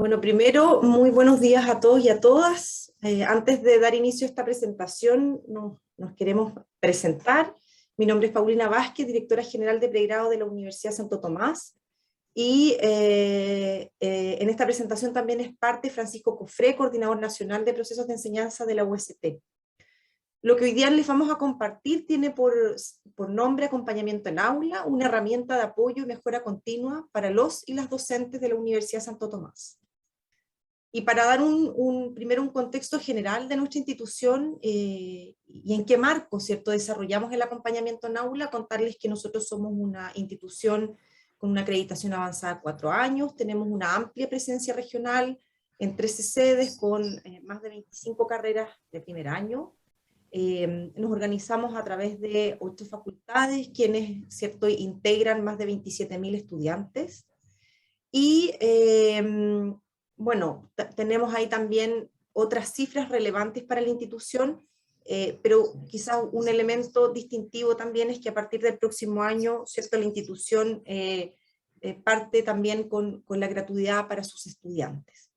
Bueno, primero, muy buenos días a todos y a todas. Antes de dar inicio a esta presentación, nos queremos presentar. Mi nombre es Paulina Vázquez, directora general de pregrado de la Universidad Santo Tomás. Y en esta presentación también es parte Francisco Cofré, coordinador nacional de procesos de enseñanza de la UST. Lo que hoy día les vamos a compartir tiene por nombre Acompañamiento en Aula, una herramienta de apoyo y mejora continua para los y las docentes de la Universidad Santo Tomás. Y para dar primero un contexto general de nuestra institución y en qué marco, ¿cierto?, desarrollamos el acompañamiento en aula, contarles que nosotros somos una institución con una acreditación avanzada de 4 años, tenemos una amplia presencia regional en 13 sedes con más de 25 carreras de primer año. Nos organizamos a través de 8 facultades, quienes, ¿cierto?, integran más de 27.000 estudiantes. Y bueno, tenemos ahí también otras cifras relevantes para la institución, pero quizás un elemento distintivo también es que a partir del próximo año, ¿cierto?, la institución parte también con la gratuidad para sus estudiantes.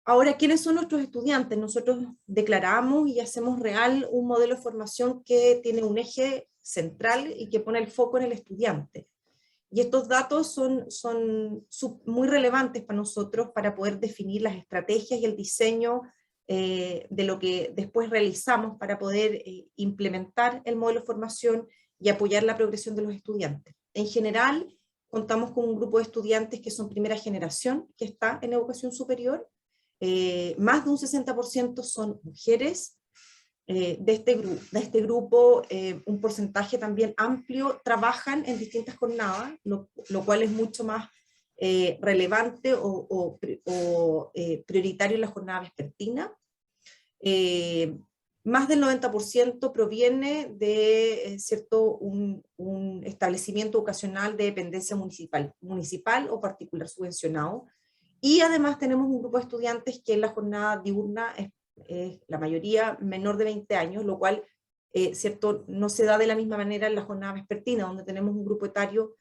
Ahora, ¿quiénes son nuestros estudiantes? Nosotros declaramos y hacemos real un modelo de formación que tiene un eje central y que pone el foco en el estudiante. Y estos datos son muy relevantes para nosotros para poder definir las estrategias y el diseño de lo que después realizamos para poder implementar el modelo de formación y apoyar la progresión de los estudiantes. En general, contamos con un grupo de estudiantes que son primera generación, que está en educación superior. Más de un 60% son mujeres. De este grupo, un porcentaje también amplio trabajan en distintas jornadas, lo cual es mucho más relevante o prioritario en la jornada vespertina. Más del 90% proviene de un establecimiento educacional de dependencia municipal o particular subvencionado. Y además tenemos un grupo de estudiantes que en la jornada diurna es la mayoría menor de 20 años, lo cual ¿cierto?, no se da de la misma manera en la jornada vespertina, donde tenemos un grupo etario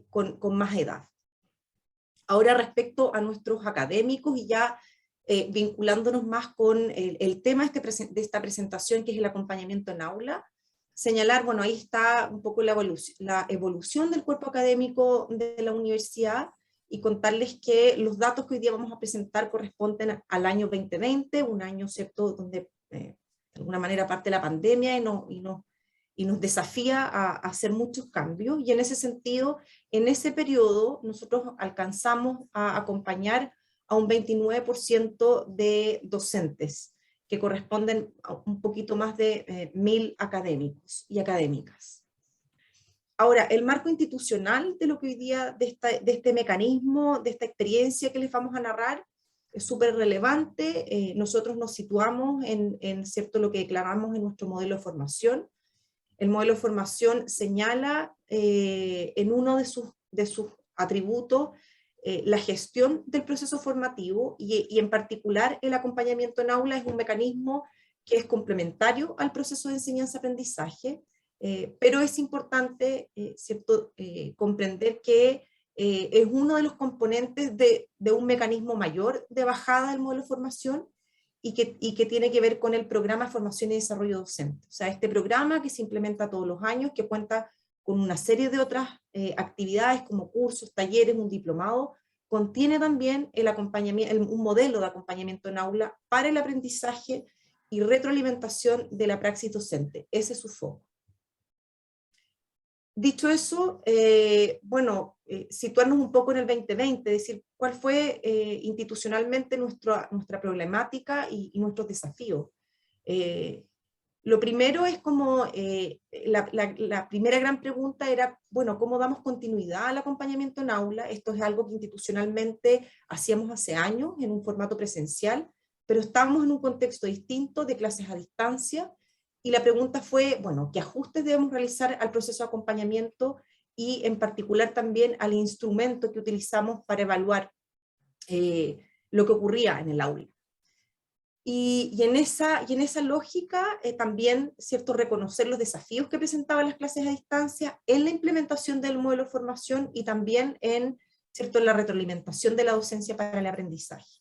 con más edad. Ahora, respecto a nuestros académicos, y ya vinculándonos más con el tema de esta presentación, que es el acompañamiento en aula, señalar, bueno, ahí está un poco la evolución del cuerpo académico de la universidad, y contarles que los datos que hoy día vamos a presentar corresponden al año 2020, un año, ¿cierto?, donde de alguna manera parte la pandemia y nos desafía a hacer muchos cambios, y en ese sentido, en ese periodo, nosotros alcanzamos a acompañar a un 29% de docentes, que corresponden a un poquito más de 1.000 académicos y académicas. Ahora, el marco institucional de lo que hoy día, de este mecanismo, de esta experiencia que les vamos a narrar, es súper relevante. Nosotros nos situamos en cierto lo que declaramos en nuestro modelo de formación. El modelo de formación señala en uno de sus atributos la gestión del proceso formativo y en particular el acompañamiento en aula es un mecanismo que es complementario al proceso de enseñanza-aprendizaje, pero es importante ¿cierto? Comprender que es uno de los componentes de un mecanismo mayor de bajada del modelo de formación y que tiene que ver con el programa de formación y desarrollo docente. O sea, este programa que se implementa todos los años, que cuenta con una serie de otras actividades como cursos, talleres, un diplomado, contiene también el acompañamiento, un modelo de acompañamiento en aula para el aprendizaje y retroalimentación de la praxis docente. Ese es su foco. Dicho eso, bueno, situarnos un poco en el 2020, es decir, cuál fue institucionalmente nuestra problemática y nuestros desafíos. Lo primero es como, la primera gran pregunta era, bueno, ¿cómo damos continuidad al acompañamiento en aula? Esto es algo que institucionalmente hacíamos hace años en un formato presencial, pero estábamos en un contexto distinto de clases a distancia, y la pregunta fue, bueno, ¿qué ajustes debemos realizar al proceso de acompañamiento y en particular también al instrumento que utilizamos para evaluar lo que ocurría en el aula? Y en esa lógica también, ¿cierto?, reconocer los desafíos que presentaban las clases a distancia en la implementación del modelo de formación y también en ¿cierto?, la retroalimentación de la docencia para el aprendizaje.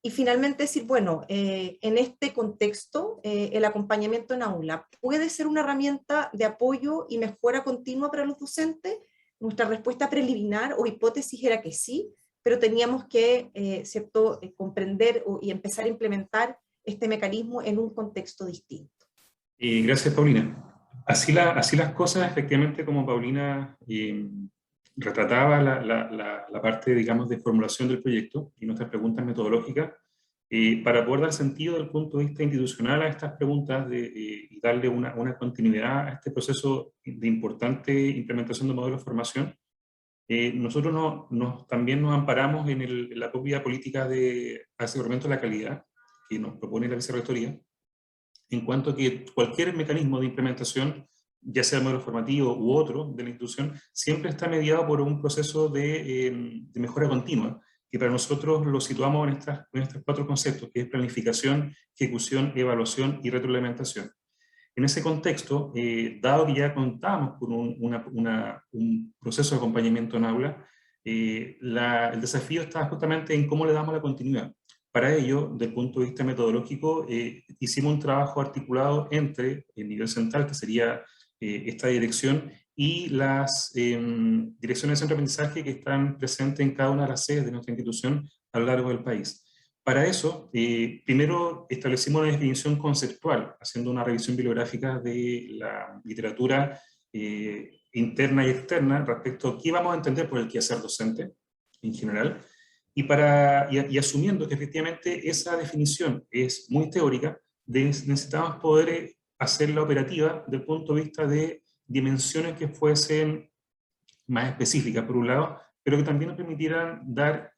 Y finalmente decir, bueno, en este contexto, el acompañamiento en aula puede ser una herramienta de apoyo y mejora continua para los docentes. Nuestra respuesta preliminar o hipótesis era que sí, pero teníamos que, ¿cierto?, comprender y empezar a implementar este mecanismo en un contexto distinto. Gracias, Paulina. Así las cosas, efectivamente, como Paulina retrataba la parte, digamos, de formulación del proyecto y nuestras preguntas metodológicas, para poder dar sentido desde el punto de vista institucional a estas preguntas y darle una continuidad a este proceso de importante implementación de modelos de formación, nosotros también nos amparamos en la propia política de aseguramiento de la calidad que nos propone la Vicerrectoría, en cuanto a que cualquier mecanismo de implementación, ya sea el modelo formativo u otro de la institución, siempre está mediado por un proceso de mejora continua, que para nosotros lo situamos en estos 4 conceptos, que es planificación, ejecución, evaluación y retroalimentación. En ese contexto, dado que ya contábamos con un proceso de acompañamiento en aula, el desafío está justamente en cómo le damos la continuidad. Para ello, desde el punto de vista metodológico, hicimos un trabajo articulado entre el nivel central, que sería esta dirección, y las direcciones de centro de aprendizaje que están presentes en cada una de las sedes de nuestra institución a lo largo del país. Para eso, primero establecimos una definición conceptual, haciendo una revisión bibliográfica de la literatura interna y externa respecto a qué vamos a entender por el quehacer docente en general, y asumiendo que efectivamente esa definición es muy teórica, necesitamos poder hacerla operativa desde el punto de vista de dimensiones que fuesen más específicas, por un lado, pero que también nos permitieran dar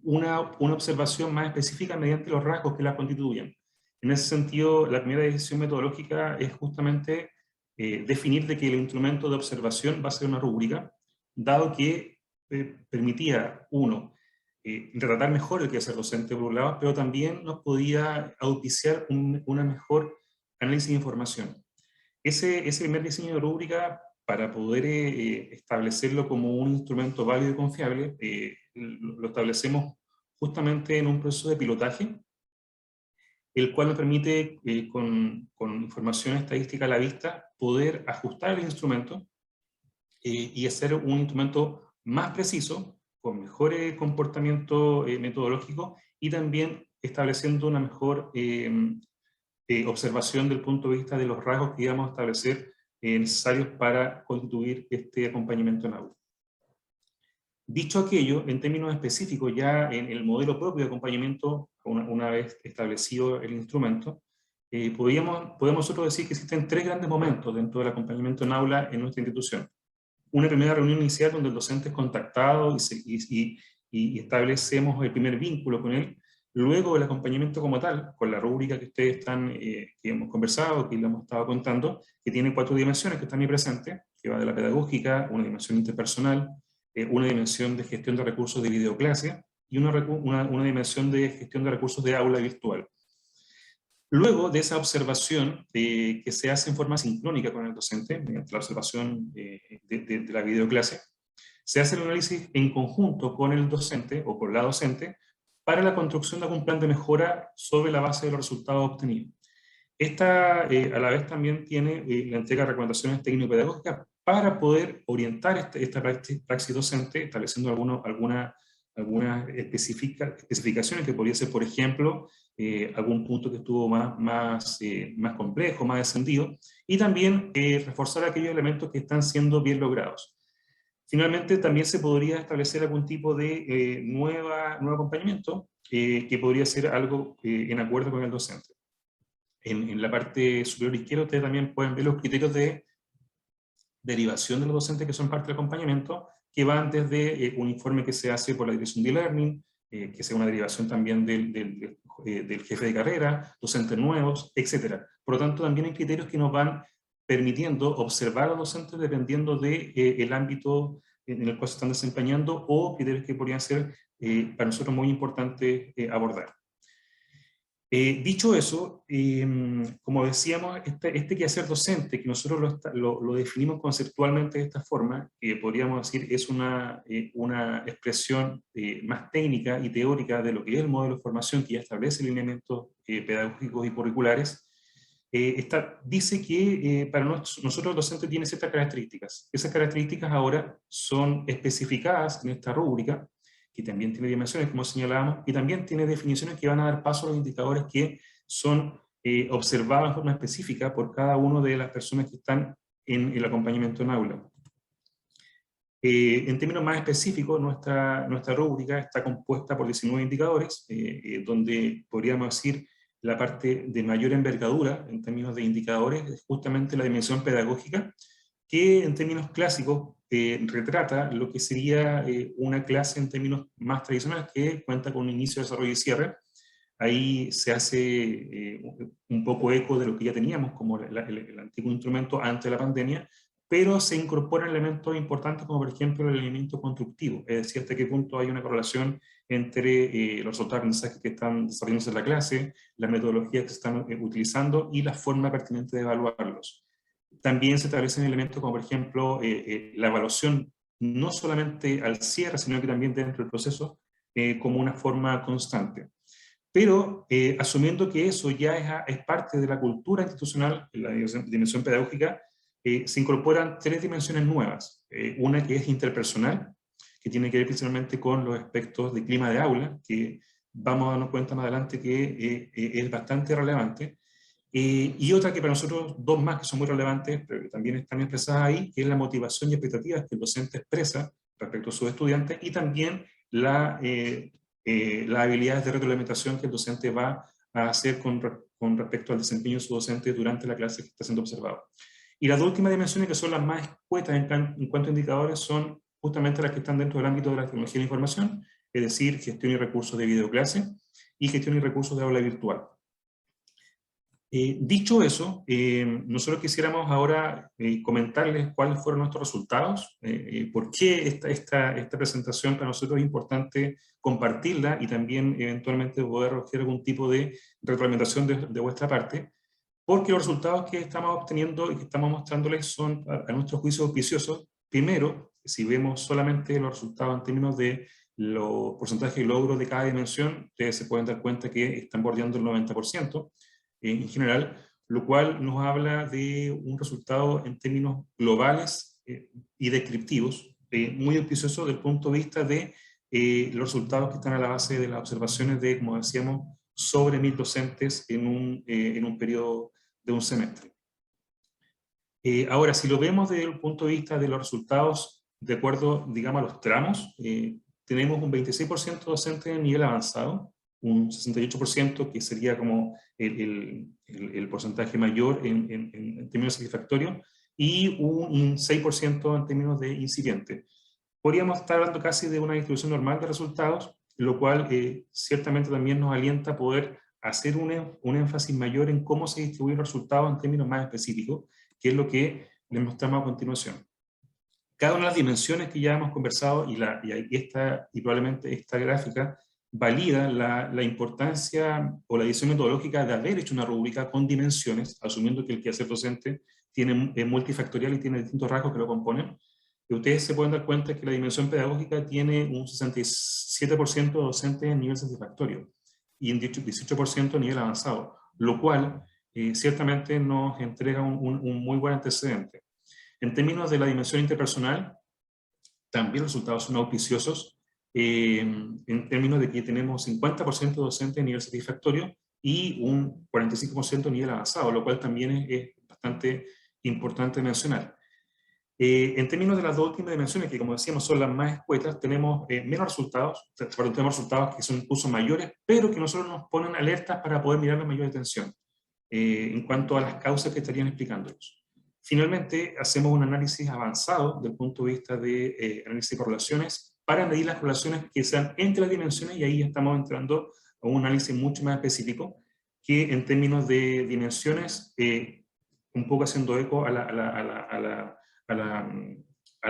una observación más específica mediante los rasgos que la constituyen. En ese sentido, la primera decisión metodológica es justamente definir de que el instrumento de observación va a ser una rúbrica, dado que permitía, uno, retratar mejor el quehacer docente por un lado, pero también nos podía auspiciar una mejor análisis de información. Ese primer diseño de rúbrica, para poder establecerlo como un instrumento válido y confiable, lo establecemos justamente en un proceso de pilotaje, el cual nos permite, con información estadística a la vista, poder ajustar el instrumento y hacer un instrumento más preciso, con mejor comportamiento metodológico y también estableciendo una mejor observación del punto de vista de los rasgos que íbamos a establecer necesarios para constituir este acompañamiento en aula. Dicho aquello, en términos específicos, ya en el modelo propio de acompañamiento, una vez establecido el instrumento, podemos nosotros decir que existen 3 grandes momentos dentro del acompañamiento en aula en nuestra institución. Una primera reunión inicial donde el docente es contactado y establecemos el primer vínculo con él. Luego el acompañamiento como tal, con la rúbrica que ustedes que hemos conversado, que le hemos estado contando, que tiene 4 dimensiones que están ahí presentes, que va de la pedagógica, una dimensión interpersonal, una dimensión de gestión de recursos de videoclase y una dimensión de gestión de recursos de aula virtual. Luego de esa observación que se hace en forma sincrónica con el docente, mediante la observación de la videoclase, se hace el análisis en conjunto con el docente o con la docente para la construcción de algún plan de mejora sobre la base de los resultados obtenidos. Esta, a la vez, también tiene la entrega de recomendaciones técnico-pedagógicas para poder orientar esta praxis docente, estableciendo algunas especificaciones que podría ser, por ejemplo, algún punto que estuvo más complejo, más descendido, y también reforzar aquellos elementos que están siendo bien logrados. Finalmente, también se podría establecer algún tipo de nuevo acompañamiento que podría ser algo en acuerdo con el docente. En la parte superior izquierda ustedes también pueden ver los criterios de derivación de los docentes que son parte del acompañamiento, que van desde un informe que se hace por la dirección de e-learning, que sea una derivación también del jefe de carrera, docentes nuevos, etc. Por lo tanto, también hay criterios que nos van permitiendo observar a los docentes dependiendo del ámbito en el cual se están desempeñando, o criterios que podrían ser para nosotros muy importantes abordar. Dicho eso, como decíamos, este quehacer docente, que nosotros lo definimos conceptualmente de esta forma, que podríamos decir es una expresión más técnica y teórica de lo que es el modelo de formación, que ya establece lineamientos pedagógicos y curriculares, dice que para nosotros los docentes tiene ciertas características. Esas características ahora son especificadas en esta rúbrica, que también tiene dimensiones, como señalábamos, y también tiene definiciones que van a dar paso a los indicadores que son observados de forma específica por cada una de las personas que están en el acompañamiento en aula. En términos más específicos, nuestra rúbrica está compuesta por 19 indicadores, donde podríamos decir la parte de mayor envergadura en términos de indicadores es justamente la dimensión pedagógica, que en términos clásicos retrata lo que sería una clase en términos más tradicionales que cuenta con un inicio, desarrollo y cierre. Ahí se hace un poco eco de lo que ya teníamos como el antiguo instrumento antes de la pandemia, pero se incorporan elementos importantes como por ejemplo el elemento constructivo, es decir, hasta qué punto hay una correlación entre los resultados de aprendizaje que están desarrollándose en la clase, las metodologías que se están utilizando y la forma pertinente de evaluarlos. También se establecen elementos como, por ejemplo, la evaluación no solamente al cierre, sino que también dentro del proceso como una forma constante. Pero asumiendo que eso ya es parte de la cultura institucional, la dimensión pedagógica, se incorporan tres dimensiones nuevas. Una que es interpersonal, que tiene que ver principalmente con los aspectos de clima de aula, que vamos a darnos cuenta más adelante que es bastante relevante. Y otra que para nosotros, dos más que son muy relevantes, pero que también están expresadas ahí, que es la motivación y expectativas que el docente expresa respecto a sus estudiantes, y también las habilidades de retroalimentación que el docente va a hacer con respecto al desempeño de su docente durante la clase que está siendo observado. Y las dos últimas dimensiones, que son las más escuetas en cuanto a indicadores, son justamente las que están dentro del ámbito de la tecnología de la información, es decir, gestión y recursos de videoclase y gestión y recursos de aula virtual. Dicho eso, nosotros quisiéramos ahora comentarles cuáles fueron nuestros resultados, por qué esta presentación para nosotros es importante compartirla y también eventualmente poder recoger algún tipo de retroalimentación de vuestra parte, porque los resultados que estamos obteniendo y que estamos mostrándoles son, a nuestro juicio, auspiciosos. Primero, si vemos solamente los resultados en términos de los porcentajes de logros de cada dimensión, ustedes se pueden dar cuenta que están bordeando el 90%. En general, lo cual nos habla de un resultado en términos globales y descriptivos, muy auspicioso desde el punto de vista de los resultados que están a la base de las observaciones de, como decíamos, sobre 1000 docentes en un periodo de un semestre. Ahora, si lo vemos desde el punto de vista de los resultados, de acuerdo, digamos, a los tramos, tenemos un 26% docente de nivel avanzado, un 68% que sería como el porcentaje mayor en términos satisfactorios, y un 6% en términos de incipiente. Podríamos estar hablando casi de una distribución normal de resultados, lo cual ciertamente también nos alienta a poder hacer un énfasis mayor en cómo se distribuyen los resultados en términos más específicos, que es lo que les mostramos a continuación. Cada una de las dimensiones que ya hemos conversado y probablemente esta gráfica valida la importancia o la decisión metodológica de haber hecho una rúbrica con dimensiones, asumiendo que el quehacer docente es multifactorial y tiene distintos rasgos que lo componen. Y ustedes se pueden dar cuenta que la dimensión pedagógica tiene un 67% de docentes en nivel satisfactorio y un 18% a nivel avanzado, lo cual ciertamente nos entrega un muy buen antecedente. En términos de la dimensión interpersonal, también los resultados son auspiciosos, en términos de que tenemos 50% de docentes en nivel satisfactorio y un 45% en nivel avanzado, lo cual también es bastante importante mencionar. En términos de las dos últimas dimensiones, que como decíamos son las más escuetas, tenemos menos resultados, tenemos resultados que son incluso mayores, pero que nosotros nos ponen alertas para poder mirar la mayor atención en cuanto a las causas que estarían explicándolos. Finalmente, hacemos un análisis avanzado desde el punto de vista de análisis de correlaciones para medir las correlaciones que sean entre las dimensiones, y ahí estamos entrando a un análisis mucho más específico que en términos de dimensiones, un poco haciendo eco a la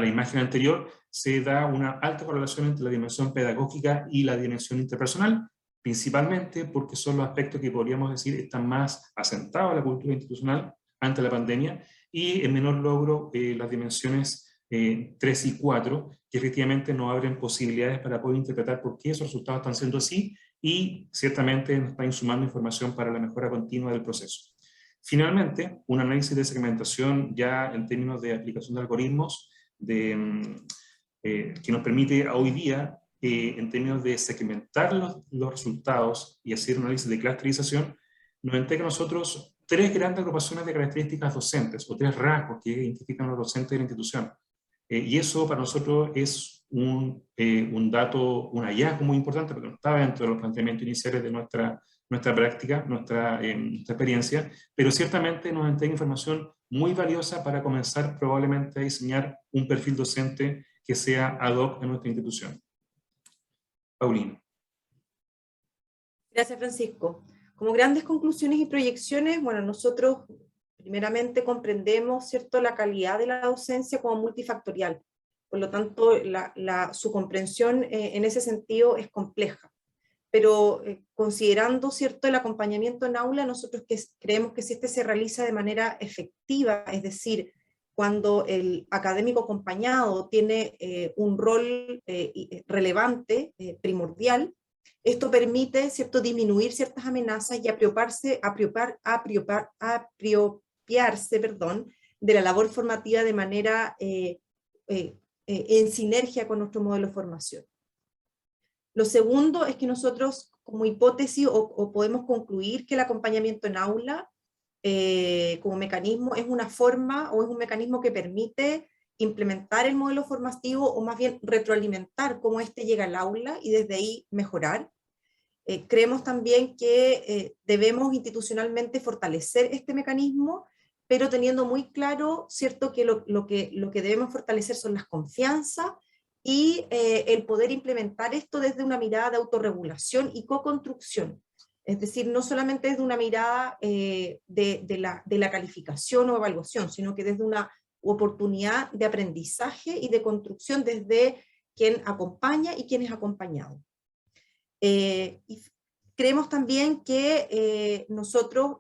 imagen anterior, se da una alta correlación entre la dimensión pedagógica y la dimensión interpersonal, principalmente porque son los aspectos que podríamos decir están más asentados a la cultura institucional ante la pandemia, y en menor logro las dimensiones 3 y 4, que efectivamente nos abren posibilidades para poder interpretar por qué esos resultados están siendo así, y ciertamente nos están sumando información para la mejora continua del proceso. Finalmente, un análisis de segmentación ya en términos de aplicación de algoritmos que nos permite hoy día, en términos de segmentar los resultados y hacer un análisis de clusterización, nos entrega a nosotros 3 grandes agrupaciones de características docentes, o 3 rasgos que identifican a los docentes de la institución. Y eso para nosotros es un dato, un hallazgo muy importante, porque no estaba dentro de los planteamientos iniciales de nuestra práctica, nuestra experiencia, pero ciertamente nos entrega información muy valiosa para comenzar probablemente a diseñar un perfil docente que sea ad hoc en nuestra institución. Paulina. Gracias, Francisco. Como grandes conclusiones y proyecciones, bueno, nosotros primeramente comprendemos, ¿cierto?, la calidad de la docencia como multifactorial. Por lo tanto, su comprensión en ese sentido es compleja. Pero considerando, ¿cierto?, el acompañamiento en aula, nosotros creemos que si este se realiza de manera efectiva, es decir, cuando el académico acompañado tiene un rol relevante, primordial, esto permite, ¿cierto?, disminuir ciertas amenazas y apropiarse, de la labor formativa de manera en sinergia con nuestro modelo de formación. Lo segundo es que nosotros, como hipótesis, o podemos concluir que el acompañamiento en aula, como mecanismo, es una forma o es un mecanismo que permite implementar el modelo formativo, o más bien retroalimentar cómo éste llega al aula y desde ahí mejorar. Creemos también que debemos institucionalmente fortalecer este mecanismo, pero teniendo muy claro, ¿cierto?, que lo que debemos fortalecer son las confianzas y el poder implementar esto desde una mirada de autorregulación y co-construcción. Es decir, no solamente desde una mirada de la calificación o evaluación, sino que desde una oportunidad de aprendizaje y de construcción desde quien acompaña y quien es acompañado. Y creemos también que nosotros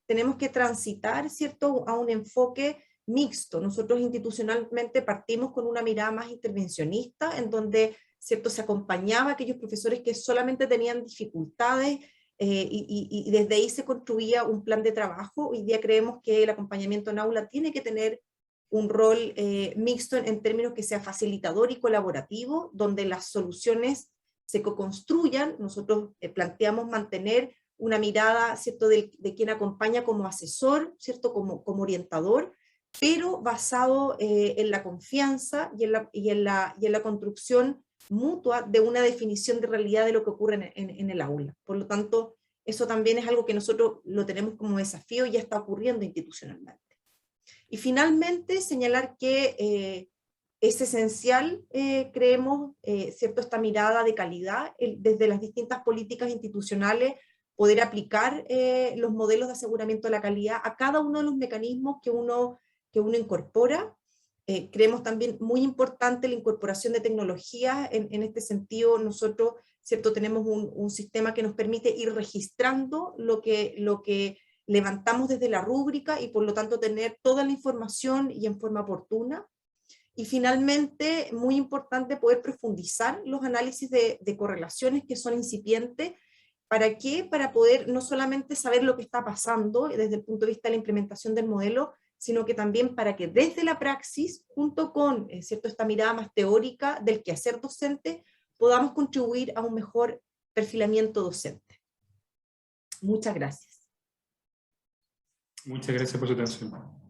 tenemos que transitar, ¿cierto?, a un enfoque mixto. Nosotros institucionalmente partimos con una mirada más intervencionista, en donde, ¿cierto?, se acompañaba a aquellos profesores que solamente tenían dificultades, y desde ahí se construía un plan de trabajo. Hoy día creemos que el acompañamiento en aula tiene que tener un rol mixto en términos que sea facilitador y colaborativo, donde las soluciones se co-construyan. Nosotros planteamos mantener una mirada, ¿cierto?, de quien acompaña como asesor, ¿cierto?, como orientador, pero basado en la confianza y en la construcción mutua de una definición de realidad de lo que ocurre en el aula. Por lo tanto, eso también es algo que nosotros lo tenemos como desafío y ya está ocurriendo institucionalmente. Y finalmente, señalar que es esencial, creemos, ¿cierto?, esta mirada de calidad, desde las distintas políticas institucionales, poder aplicar los modelos de aseguramiento de la calidad a cada uno de los mecanismos que uno incorpora. Creemos también muy importante la incorporación de tecnologías. En este sentido, nosotros, ¿cierto?, tenemos un sistema que nos permite ir registrando lo que levantamos desde la rúbrica, y por lo tanto tener toda la información y en forma oportuna. Y finalmente, muy importante poder profundizar los análisis de correlaciones que son incipientes. ¿Para qué? Para poder no solamente saber lo que está pasando desde el punto de vista de la implementación del modelo, sino que también para que desde la praxis, junto con ¿cierto?, esta mirada más teórica del quehacer docente, podamos contribuir a un mejor perfilamiento docente. Muchas gracias. Muchas gracias por su atención.